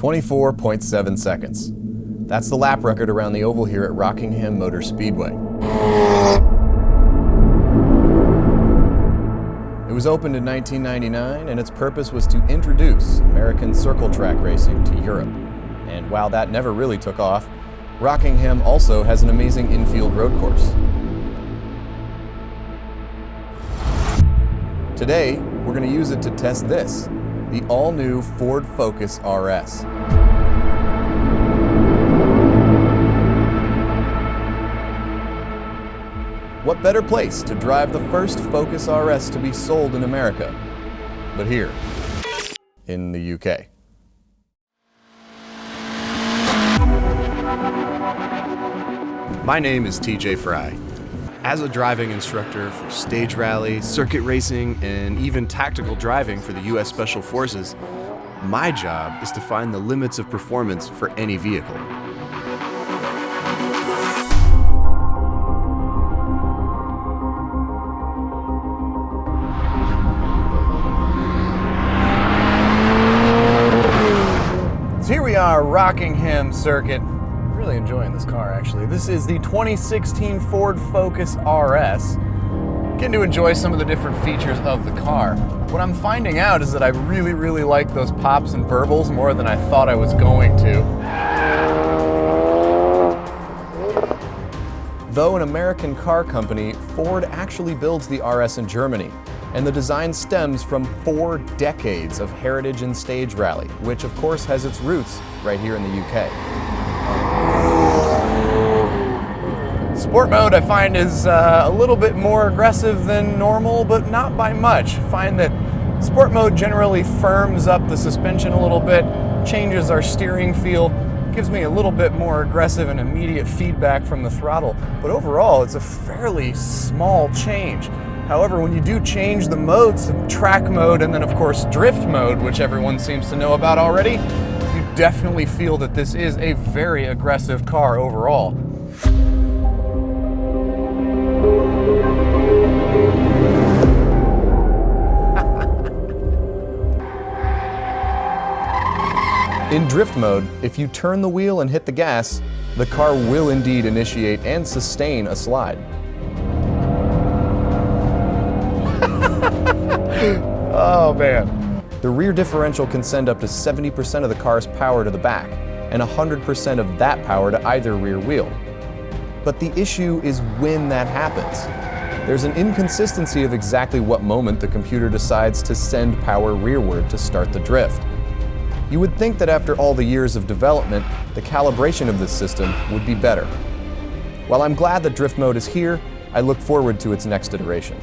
24.7 seconds. That's the lap record around the oval here at Rockingham Motor Speedway. It was opened in 1999, and its purpose was to introduce American circle track racing to Europe. And while that never really took off, Rockingham also has an amazing infield road course. Today, we're going to use it to test this, the all-new Ford Focus RS. What better place to drive the first Focus RS to be sold in America, but here, in the UK. My name is TJ Fry. As a driving instructor for stage rally, circuit racing, and even tactical driving for the US Special Forces, my job is to find the limits of performance for any vehicle. So here we are, Rockingham Circuit. Really enjoying this car, actually. This is the 2016 Ford Focus RS. Getting to enjoy some of the different features of the car. What I'm finding out is that I really like those pops and burbles more than I thought I was going to. Though an American car company, Ford actually builds the RS in Germany, and the design stems from 4 decades of heritage in stage rally, which of course has its roots right here in the UK. Sport mode I find is a little bit more aggressive than normal, but not by much. I find that sport mode generally firms up the suspension a little bit, changes our steering feel, gives me a little bit more aggressive and immediate feedback from the throttle, but overall it's a fairly small change. However, when you do change the modes, track mode and then of course drift mode, which everyone seems to know about already, you definitely feel that this is a very aggressive car overall. In drift mode, if you turn the wheel and hit the gas, the car will indeed initiate and sustain a slide. Oh man. The rear differential can send up to 70% of the car's power to the back, and 100% of that power to either rear wheel. But the issue is when that happens. There's an inconsistency of exactly what moment the computer decides to send power rearward to start the drift. You would think that after all the years of development, the calibration of this system would be better. While I'm glad that drift mode is here, I look forward to its next iteration.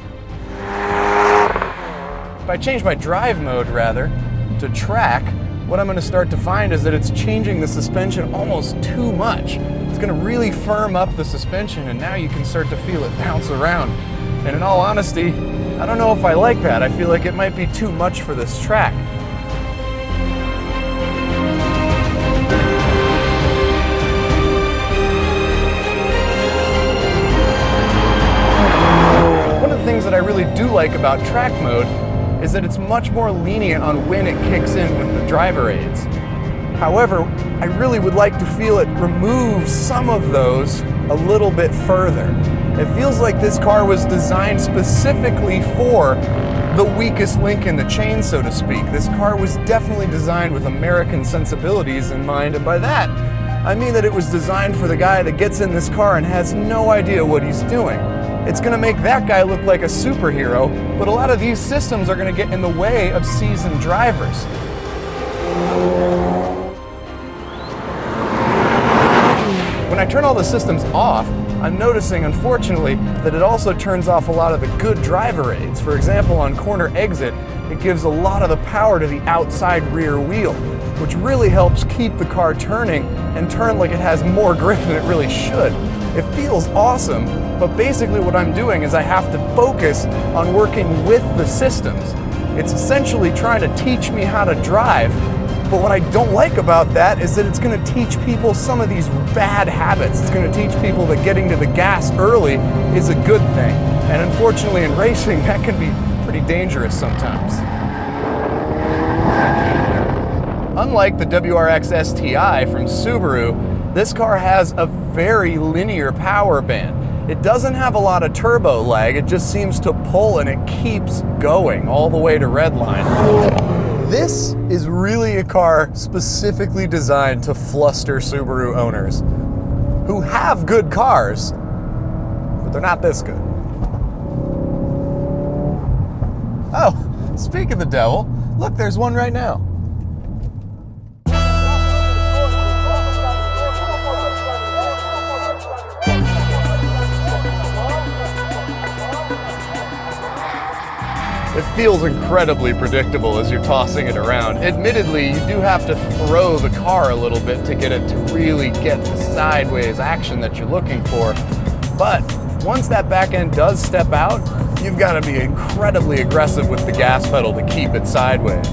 If I change my drive mode, rather, to track, what I'm going to start to find is that it's changing the suspension almost too much. It's going to really firm up the suspension, and now you can start to feel it bounce around. And in all honesty, I don't know if I like that. I feel like it might be too much for this track. One of the things that I really do like about track mode is that it's much more lenient on when it kicks in with the driver aids. However, I really would like to feel it remove some of those a little bit further. It feels like this car was designed specifically for the weakest link in the chain, so to speak. This car was definitely designed with American sensibilities in mind, and by that, I mean that it was designed for the guy that gets in this car and has no idea what he's doing. It's going to make that guy look like a superhero, but a lot of these systems are going to get in the way of seasoned drivers. When I turn all the systems off, I'm noticing, unfortunately, that it also turns off a lot of the good driver aids. For example, on corner exit, it gives a lot of the power to the outside rear wheel, which really helps keep the car turning and turn like it has more grip than it really should. It feels awesome, but basically what I'm doing is I have to focus on working with the systems. It's essentially trying to teach me how to drive, but what I don't like about that is that it's going to teach people some of these bad habits. It's going to teach people that getting to the gas early is a good thing. And unfortunately in racing, that can be pretty dangerous sometimes. Unlike the WRX STI from Subaru, this car has a very linear power band. It doesn't have a lot of turbo lag, it just seems to pull and it keeps going all the way to redline. This is really a car specifically designed to fluster Subaru owners who have good cars, but they're not this good. Oh, speak of the devil, look, there's one right now. It feels incredibly predictable as you're tossing it around. Admittedly, you do have to throw the car a little bit to get it to really get the sideways action that you're looking for. But once that back end does step out, you've got to be incredibly aggressive with the gas pedal to keep it sideways.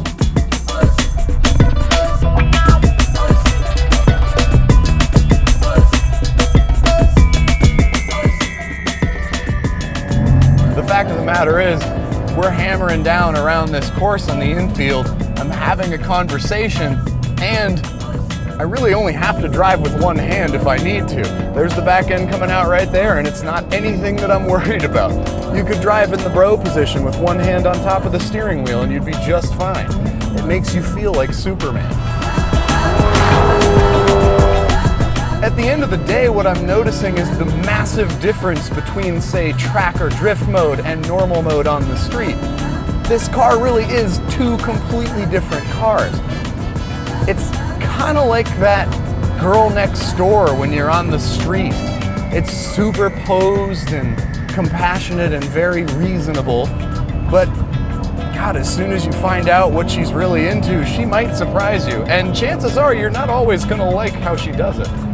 The fact of the matter is, we're hammering down around this course on the infield. I'm having a conversation, and I really only have to drive with one hand if I need to. There's the back end coming out right there, and it's not anything that I'm worried about. You could drive in the bro position with one hand on top of the steering wheel, and you'd be just fine. It makes you feel like Superman. At the end of the day, what I'm noticing is the massive difference between, say, track or drift mode and normal mode on the street. This car really is two completely different cars. It's kind of like that girl next door when you're on the street. It's super posed and compassionate and very reasonable, but God, as soon as you find out what she's really into, she might surprise you, and chances are you're not always gonna like how she does it.